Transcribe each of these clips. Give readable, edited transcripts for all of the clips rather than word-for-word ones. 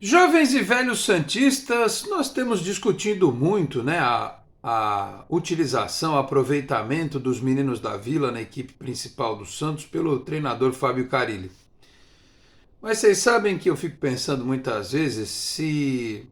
Jovens e velhos santistas, nós temos discutido muito, né, a utilização, aproveitamento dos meninos da Vila na equipe principal do Santos pelo treinador Fábio Carille. Mas vocês sabem que eu fico pensando muitas vezes se,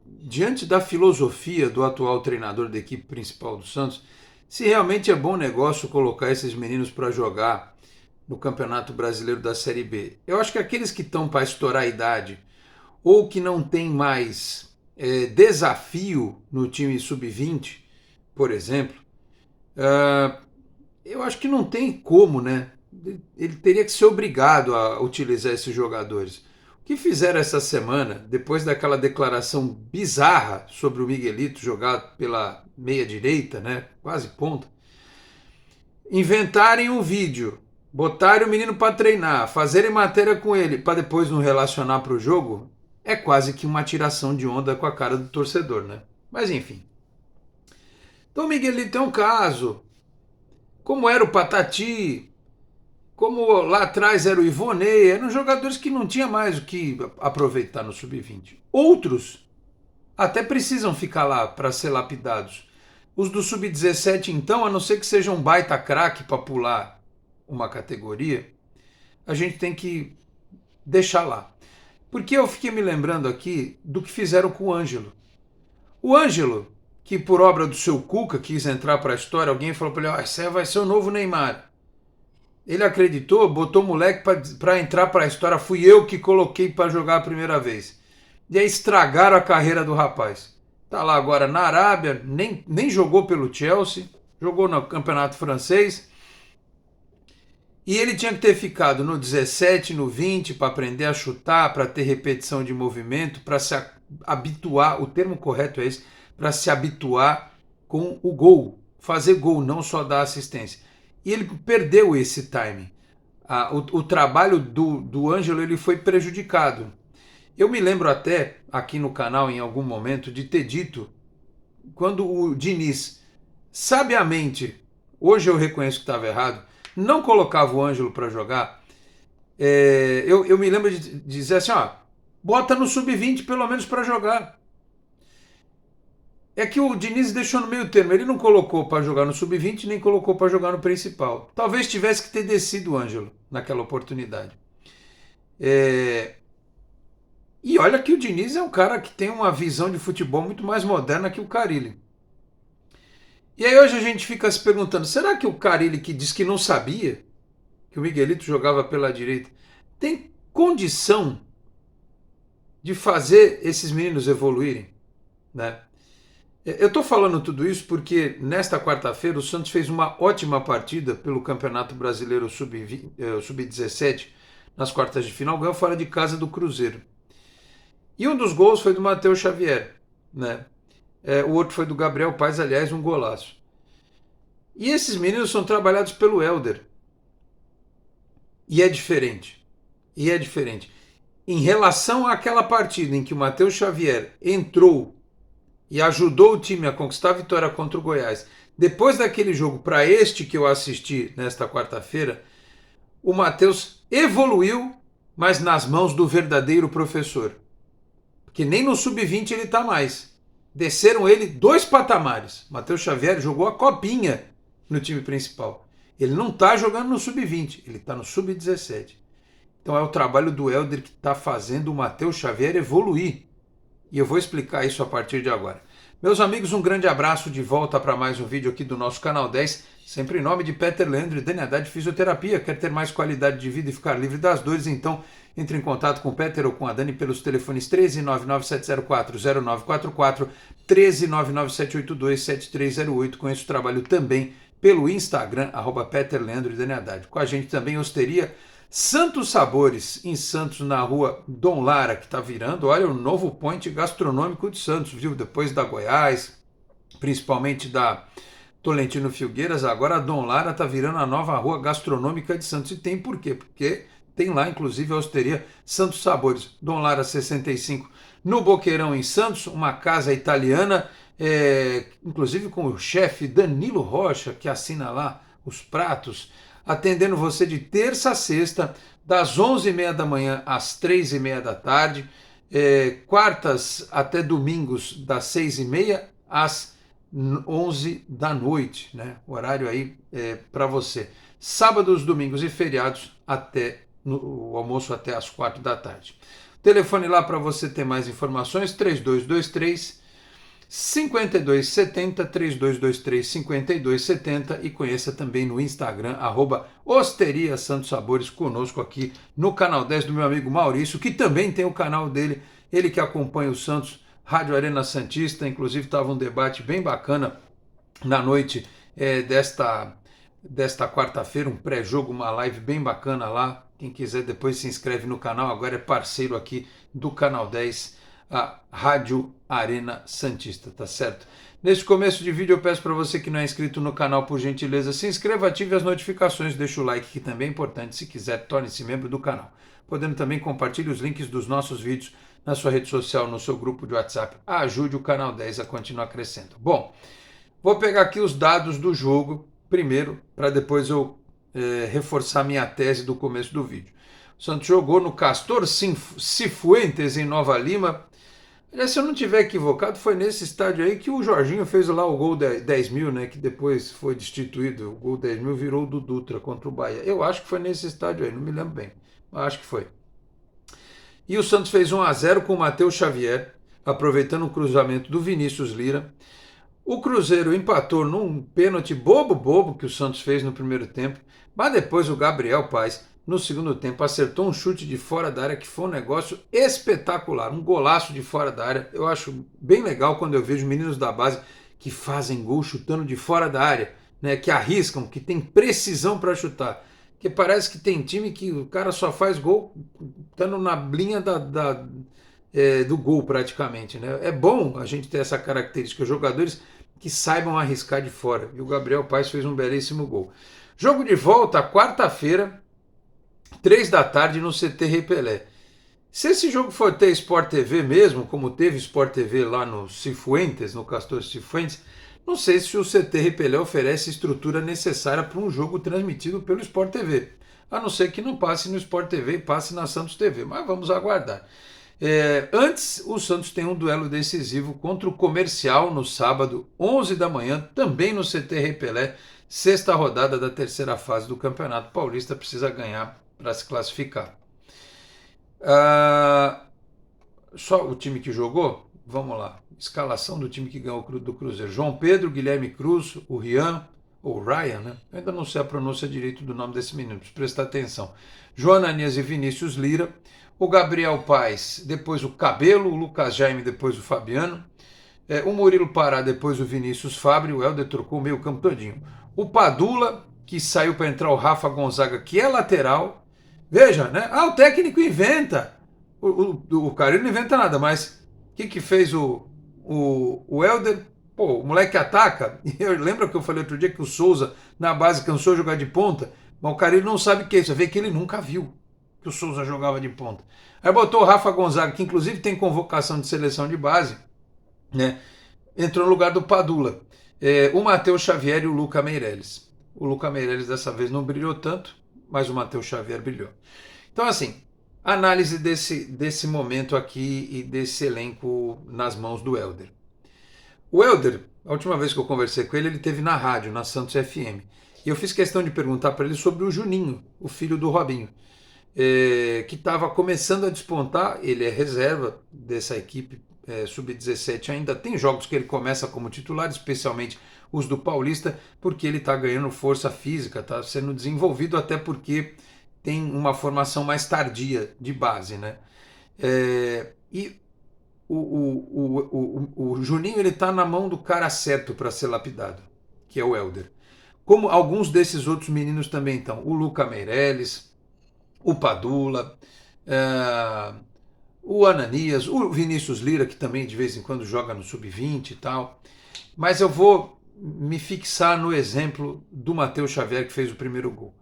diante da filosofia do atual treinador da equipe principal do Santos, se realmente é bom negócio colocar esses meninos para jogar no Campeonato Brasileiro da Série B. Eu acho que aqueles que estão para estourar a idade ou que não tem mais desafio no time sub-20, por exemplo, eu acho que não tem como, né? Ele teria que ser obrigado a utilizar esses jogadores. O que fizeram essa semana, depois daquela declaração bizarra sobre o Miguelito jogar pela meia-direita, né? Quase ponta, inventarem um vídeo, botarem o menino para treinar, fazerem matéria com ele para depois não relacionar para o jogo, é quase que uma tiração de onda com a cara do torcedor, né? Mas enfim. Então o Miguelito é um caso, como era o Patati, como lá atrás era o Ivonei, eram jogadores que não tinha mais o que aproveitar no sub-20. Outros até precisam ficar lá para ser lapidados. Os do sub-17, então, a não ser que seja um baita craque para pular uma categoria, a gente tem que deixar lá. Porque eu fiquei me lembrando aqui do que fizeram com o Ângelo. O Ângelo, que por obra do seu Cuca quis entrar para a história, alguém falou para ele: esse vai ser o novo Neymar. Ele acreditou, botou o moleque para entrar para a história, fui eu que coloquei para jogar a primeira vez. E aí estragaram a carreira do rapaz. Tá lá agora na Arábia, nem jogou pelo Chelsea, jogou no campeonato francês. E ele tinha que ter ficado no 17, no 20, para aprender a chutar, para ter repetição de movimento, para se habituar, o termo correto é esse, para se habituar com o gol, fazer gol, não só dar assistência. E ele perdeu esse timing. O trabalho do Ângelo ele foi prejudicado. Eu me lembro até, aqui no canal, em algum momento, de ter dito, quando o Diniz, sabiamente, hoje eu reconheço que estava errado, não colocava o Ângelo para jogar, eu me lembro de dizer assim, bota no sub-20 pelo menos para jogar. É que o Diniz deixou no meio termo, ele não colocou para jogar no sub-20, nem colocou para jogar no principal. Talvez tivesse que ter descido o Ângelo naquela oportunidade. E olha que o Diniz é um cara que tem uma visão de futebol muito mais moderna que o Carille. E aí hoje a gente fica se perguntando, será que o Carille, que diz que não sabia que o Miguelito jogava pela direita, tem condição de fazer esses meninos evoluírem? Né? Eu estou falando tudo isso porque nesta quarta-feira o Santos fez uma ótima partida pelo Campeonato Brasileiro Sub-17 nas quartas de final, ganhou fora de casa do Cruzeiro. E um dos gols foi do Matheus Xavier, né? O outro foi do Gabriel Paes, aliás, um golaço. E esses meninos são trabalhados pelo Helder. E é diferente. E é diferente. Em relação àquela partida em que o Matheus Xavier entrou e ajudou o time a conquistar a vitória contra o Goiás, depois daquele jogo para este que eu assisti nesta quarta-feira, o Matheus evoluiu, mas nas mãos do verdadeiro professor. Porque nem no sub-20 ele está mais. Desceram ele 2 patamares. Matheus Xavier jogou a copinha no time principal. Ele não está jogando no sub-20, ele está no sub-17. Então é o trabalho do Helder que está fazendo o Matheus Xavier evoluir. E eu vou explicar isso a partir de agora. Meus amigos, um grande abraço, de volta para mais um vídeo aqui do nosso canal 10, sempre em nome de Peter Leandro e Dani Haddad Fisioterapia. Quer ter mais qualidade de vida e ficar livre das dores? Então entre em contato com o Peter ou com a Dani pelos telefones 13 99704 0944, 13 99782 7308. Conheço o trabalho também pelo Instagram, @Peter Leandro e Dani Haddad. Com a gente também Osteria Santos Sabores, em Santos, na rua Dom Lara, que está virando, olha, o novo point gastronômico de Santos, viu? Depois da Goiás, principalmente da Tolentino Filgueiras, agora a Dom Lara está virando a nova rua gastronômica de Santos. E tem por quê? Porque tem lá, inclusive, a Osteria Santos Sabores, Dom Lara 65, no Boqueirão, em Santos, uma casa italiana, inclusive com o chefe Danilo Rocha, que assina lá os pratos, atendendo você de terça a sexta, das 11h30 da manhã às 3h30 da tarde, quartas até domingos das 6h30 às 11 da noite, né? O horário aí para você. Sábados, domingos e feriados até o almoço até às 4 da tarde. Telefone lá para você ter mais informações, 3223 5270, 3223 5270, e conheça também no Instagram, Osteria Santos Sabores, conosco aqui no canal 10 do meu amigo Maurício, que também tem o canal dele, ele que acompanha o Santos, Rádio Arena Santista. Inclusive estava um debate bem bacana na noite desta quarta-feira, um pré-jogo, uma live bem bacana lá. Quem quiser depois se inscreve no canal, agora é parceiro aqui do canal 10, a Rádio Arena Santista, tá certo? Neste começo de vídeo eu peço para você que não é inscrito no canal, por gentileza, se inscreva, ative as notificações, deixa o like que também é importante. Se quiser, torne-se membro do canal. Podendo também compartilhar os links dos nossos vídeos na sua rede social, no seu grupo de WhatsApp. Ajude o canal 10 a continuar crescendo. Bom, vou pegar aqui os dados do jogo primeiro, para depois eu reforçar minha tese do começo do vídeo. O Santos jogou no Castor Cifuentes, em Nova Lima. Se eu não estiver equivocado, foi nesse estádio aí que o Jorginho fez lá o gol 10.000, né, que depois foi destituído. O gol 10.000 virou o do Dutra contra o Bahia. Eu acho que foi nesse estádio aí, não me lembro bem, mas acho que foi. E o Santos fez 1-0 com o Matheus Xavier, aproveitando o cruzamento do Vinícius Lira. O Cruzeiro empatou num pênalti bobo que o Santos fez no primeiro tempo, mas depois o Gabriel Paes, no segundo tempo, acertou um chute de fora da área que foi um negócio espetacular, um golaço de fora da área. Eu acho bem legal quando eu vejo meninos da base que fazem gol chutando de fora da área, né, que arriscam, que tem precisão para chutar. Porque parece que tem time que o cara só faz gol estando na linha do gol praticamente, né? É bom a gente ter essa característica, jogadores que saibam arriscar de fora. E o Gabriel Paes fez um belíssimo gol. Jogo de volta, quarta-feira, 3 da tarde no CT Rei Pelé. Se esse jogo for ter Sport TV mesmo, como teve Sport TV lá no Cifuentes, no Castor Cifuentes, não sei se o CT Rei Pelé oferece estrutura necessária para um jogo transmitido pelo Sport TV. A não ser que não passe no Sport TV e passe na Santos TV, mas vamos aguardar. Antes, o Santos tem um duelo decisivo contra o Comercial no sábado, 11 da manhã, também no CT Rei Pelé, sexta rodada da terceira fase do Campeonato Paulista, precisa ganhar para se classificar. Só o time que jogou? Vamos lá. Escalação do time que ganhou do Cruzeiro: João Pedro, Guilherme Cruz, o Rian, ou Ryan, né? Eu ainda não sei a pronúncia direito do nome desse menino, preciso prestar atenção. João Ananias e Vinícius Lira. O Gabriel Paes, depois o Cabelo, o Lucas Jaime, depois o Fabiano. O Murilo Pará, depois o Vinícius Fabri. O Helder trocou o meio campo todinho. O Padula, que saiu para entrar o Rafa Gonzaga, que é lateral. Veja, né? O técnico inventa. O cara não inventa nada, mas o que fez o Helder? Pô, o moleque ataca. Lembra que eu falei outro dia que o Souza, na base, cansou de jogar de ponta? Mas o cara não sabe o que é isso. Você vê que ele nunca viu que o Souza jogava de ponta. Aí botou o Rafa Gonzaga, que inclusive tem convocação de seleção de base, né? Entrou no lugar do Padula. O Matheus Xavier e o Luca Meireles. O Luca Meireles dessa vez não brilhou tanto, mas o Matheus Xavier brilhou. Então, assim, análise desse momento aqui e desse elenco nas mãos do Helder. O Helder, a última vez que eu conversei com ele, ele esteve na rádio, na Santos FM. E eu fiz questão de perguntar para ele sobre o Juninho, o filho do Robinho, que estava começando a despontar. Ele é reserva dessa equipe sub-17 ainda. Tem jogos que ele começa como titular, especialmente os do Paulista, porque ele está ganhando força física, está sendo desenvolvido, até porque tem uma formação mais tardia de base, né? E o Juninho, ele está na mão do cara certo para ser lapidado, que é o Helder. Como alguns desses outros meninos também estão. O Luca Meireles, o Padula, o Ananias, o Vinícius Lira, que também de vez em quando joga no sub-20 e tal. Mas eu vou me fixar no exemplo do Matheus Xavier, que fez o primeiro gol.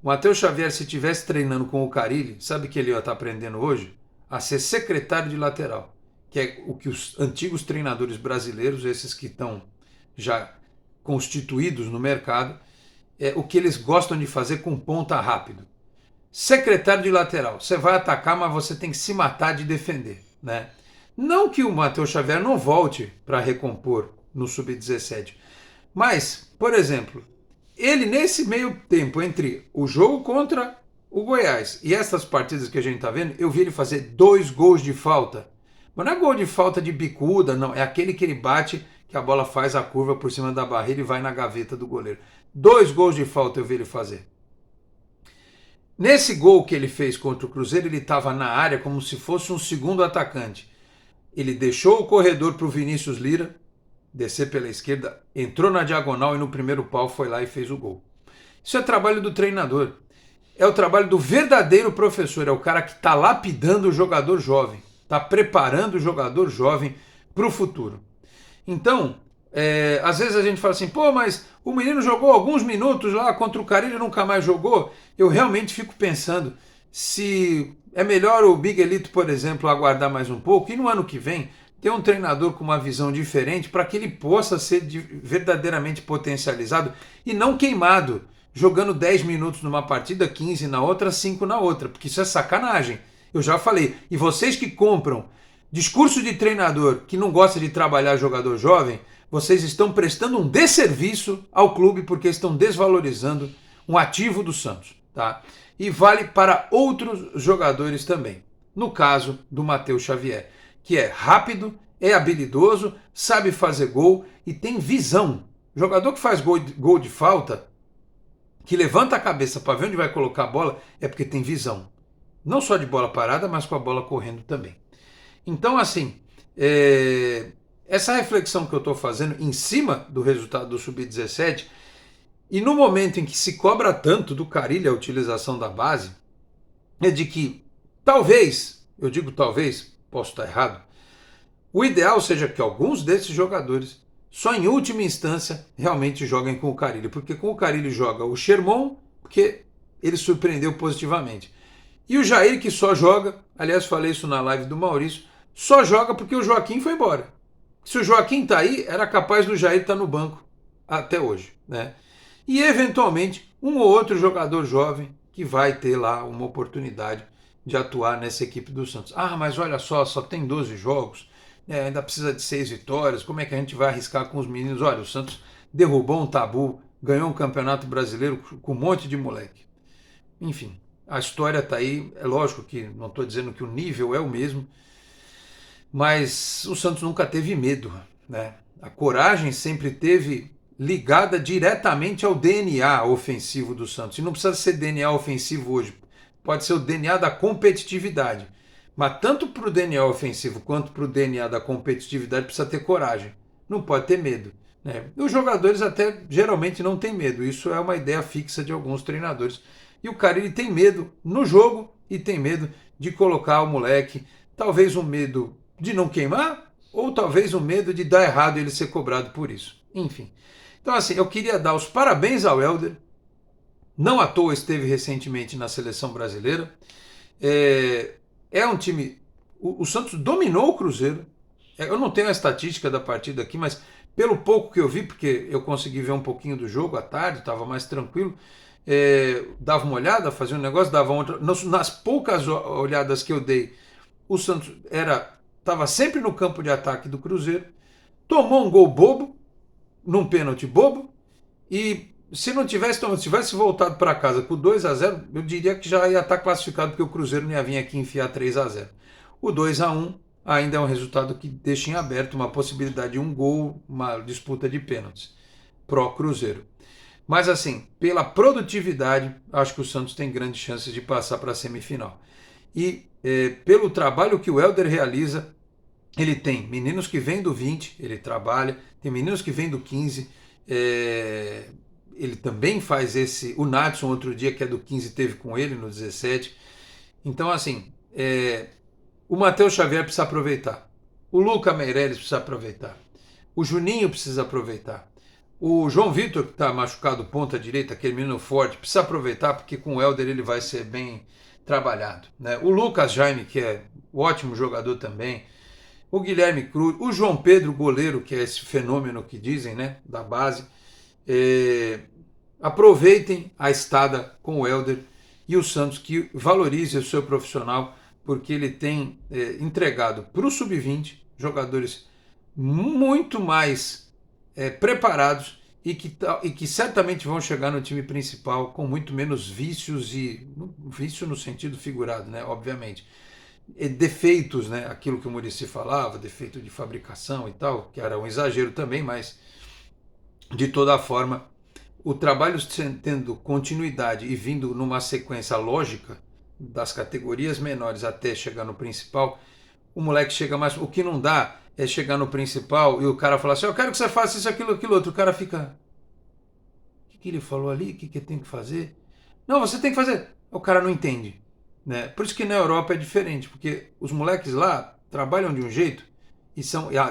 O Matheus Xavier, se estivesse treinando com o Carille, sabe o que ele ia estar aprendendo hoje? A ser secretário de lateral, que é o que os antigos treinadores brasileiros, esses que estão já constituídos no mercado, o que eles gostam de fazer com ponta rápido. secretário de lateral. Você vai atacar, mas você tem que se matar de defender, né? Não que o Matheus Xavier não volte para recompor no sub-17, mas, por exemplo, ele nesse meio tempo entre o jogo contra o Goiás e essas partidas que a gente está vendo, eu vi ele fazer 2 gols de falta. Mas não é gol de falta de bicuda, não. É aquele que ele bate, que a bola faz a curva por cima da barreira e vai na gaveta do goleiro. 2 gols de falta eu vi ele fazer. Nesse gol que ele fez contra o Cruzeiro, ele estava na área como se fosse um segundo atacante. Ele deixou o corredor para o Vinícius Lira descer pela esquerda, entrou na diagonal e no primeiro pau foi lá e fez o gol. Isso é trabalho do treinador. É o trabalho do verdadeiro professor. É o cara que está lapidando o jogador jovem. Está preparando o jogador jovem para o futuro. Então, às vezes a gente fala assim, pô, mas o menino jogou alguns minutos lá contra o Carille e nunca mais jogou. Eu realmente fico pensando se é melhor o Miguelito, por exemplo, aguardar mais um pouco e no ano que vem ter um treinador com uma visão diferente para que ele possa ser verdadeiramente potencializado e não queimado, jogando 10 minutos numa partida, 15 na outra, 5 na outra, porque isso é sacanagem. Eu já falei. E vocês que compram discurso de treinador que não gosta de trabalhar jogador jovem, vocês estão prestando um desserviço ao clube porque estão desvalorizando um ativo do Santos, tá? E vale para outros jogadores também. No caso do Matheus Xavier, que é rápido, é habilidoso, sabe fazer gol e tem visão. Jogador que faz gol de falta, que levanta a cabeça para ver onde vai colocar a bola, é porque tem visão. Não só de bola parada, mas com a bola correndo também. Então, assim, essa reflexão que eu estou fazendo em cima do resultado do Sub-17, e no momento em que se cobra tanto do Carille a utilização da base, é de que talvez, eu digo talvez, posso estar errado, o ideal seja que alguns desses jogadores, só em última instância, realmente joguem com o Carille. Porque com o Carille joga o Sherman, porque ele surpreendeu positivamente. E o Jair, que só joga, aliás, falei isso na live do Maurício, só joga porque o Joaquim foi embora. Se o Joaquim tá aí, era capaz do Jair estar no banco até hoje, né? E, eventualmente, um ou outro jogador jovem que vai ter lá uma oportunidade de atuar nessa equipe do Santos. Ah, mas olha só tem 12 jogos, ainda precisa de 6 vitórias, como é que a gente vai arriscar com os meninos? Olha, o Santos derrubou um tabu, ganhou um campeonato brasileiro com um monte de moleque. Enfim, a história está aí, é lógico que não estou dizendo que o nível é o mesmo, mas o Santos nunca teve medo, né? A coragem sempre teve ligada diretamente ao DNA ofensivo do Santos. E não precisa ser DNA ofensivo hoje, pode ser o DNA da competitividade. Mas tanto para o DNA ofensivo quanto para o DNA da competitividade precisa ter coragem. Não pode ter medo, né? Os jogadores até geralmente não têm medo. Isso é uma ideia fixa de alguns treinadores. E o Carille tem medo no jogo e tem medo de colocar o moleque. Talvez um medo de não queimar ou talvez um medo de dar errado e ele ser cobrado por isso. Enfim. Então assim, eu queria dar os parabéns ao Helder. Não à toa esteve recentemente na seleção brasileira. É um time... O Santos dominou o Cruzeiro. Eu não tenho a estatística da partida aqui, mas pelo pouco que eu vi, porque eu consegui ver um pouquinho do jogo à tarde, estava mais tranquilo, dava uma olhada, fazia um negócio, dava outra. Nas poucas olhadas que eu dei, o Santos estava sempre no campo de ataque do Cruzeiro, tomou um gol bobo, num pênalti bobo, e se não tivesse voltado para casa com 2-0, eu diria que já ia estar classificado, porque o Cruzeiro não ia vir aqui enfiar 3-0. O 2-1 ainda é um resultado que deixa em aberto uma possibilidade de um gol, uma disputa de pênaltis pró-Cruzeiro. Mas assim, pela produtividade, acho que o Santos tem grandes chances de passar para a semifinal. E pelo trabalho que o Helder realiza, ele tem meninos que vêm do 20, ele trabalha, tem meninos que vêm do 15, ele também faz esse... O Nadson, outro dia, que é do 15, teve com ele no 17. Então, assim, o Matheus Xavier precisa aproveitar. O Luca Meireles precisa aproveitar. O Juninho precisa aproveitar. O João Vitor, que está machucado, ponta direita, aquele menino forte, precisa aproveitar, porque com o Helder ele vai ser bem trabalhado, né? O Lucas Jaime, que é um ótimo jogador também. O Guilherme Cruz. O João Pedro, goleiro, que é esse fenômeno que dizem, né, da base. Aproveitem a estada com o Helder e o Santos que valorize o seu profissional, porque ele tem entregado para o sub-20 jogadores muito mais preparados e que certamente vão chegar no time principal com muito menos vícios e vício no sentido figurado, né? Obviamente. Defeitos, né? Aquilo que o Muricy falava, defeito de fabricação e tal, que era um exagero também, mas de toda forma, o trabalho tendo continuidade e vindo numa sequência lógica das categorias menores até chegar no principal, o moleque chega mais. O que não dá é chegar no principal e o cara falar assim: eu quero que você faça isso, aquilo outro. O cara fica: o que ele falou ali? O que tem que fazer? Não, você tem que fazer. O cara não entende. Né? Por isso que na Europa é diferente, porque os moleques lá trabalham de um jeito e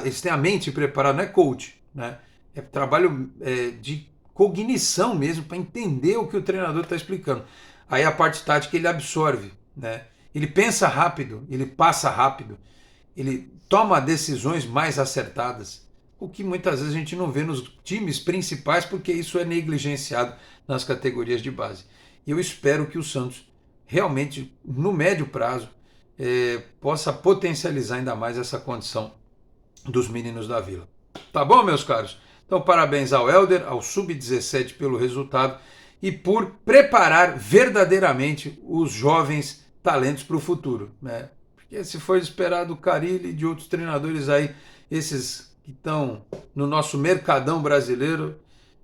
eles têm a mente preparada, não é coach, né? É trabalho de cognição mesmo, para entender o que o treinador está explicando. Aí a parte tática ele absorve, né? Ele pensa rápido, ele passa rápido, ele toma decisões mais acertadas, o que muitas vezes a gente não vê nos times principais, porque isso é negligenciado nas categorias de base. E eu espero que o Santos realmente, no médio prazo, possa potencializar ainda mais essa condição dos meninos da Vila. Tá bom, meus caros? Então, parabéns ao Helder, ao Sub-17 pelo resultado e por preparar verdadeiramente os jovens talentos para o futuro, né? Porque se for esperar do Carille e de outros treinadores aí, esses que estão no nosso mercadão brasileiro,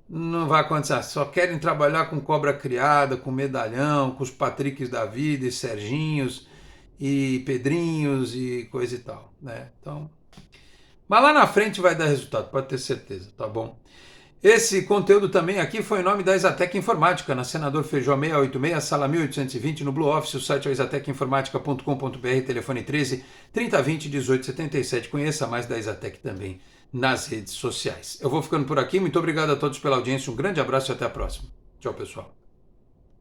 não vai acontecer. Só querem trabalhar com cobra criada, com medalhão, com os Patricks da vida e Serginhos e Pedrinhos e coisa e tal, né? Então, mas lá na frente vai dar resultado, pode ter certeza, tá bom? Esse conteúdo também aqui foi em nome da Exatec Informática, na Senador Feijó 686, sala 1820, no Blue Office. O site é exatecinformatica.com.br, telefone 13 3020 1877. Conheça mais da Exatec também nas redes sociais. Eu vou ficando por aqui, muito obrigado a todos pela audiência, um grande abraço e até a próxima. Tchau, pessoal.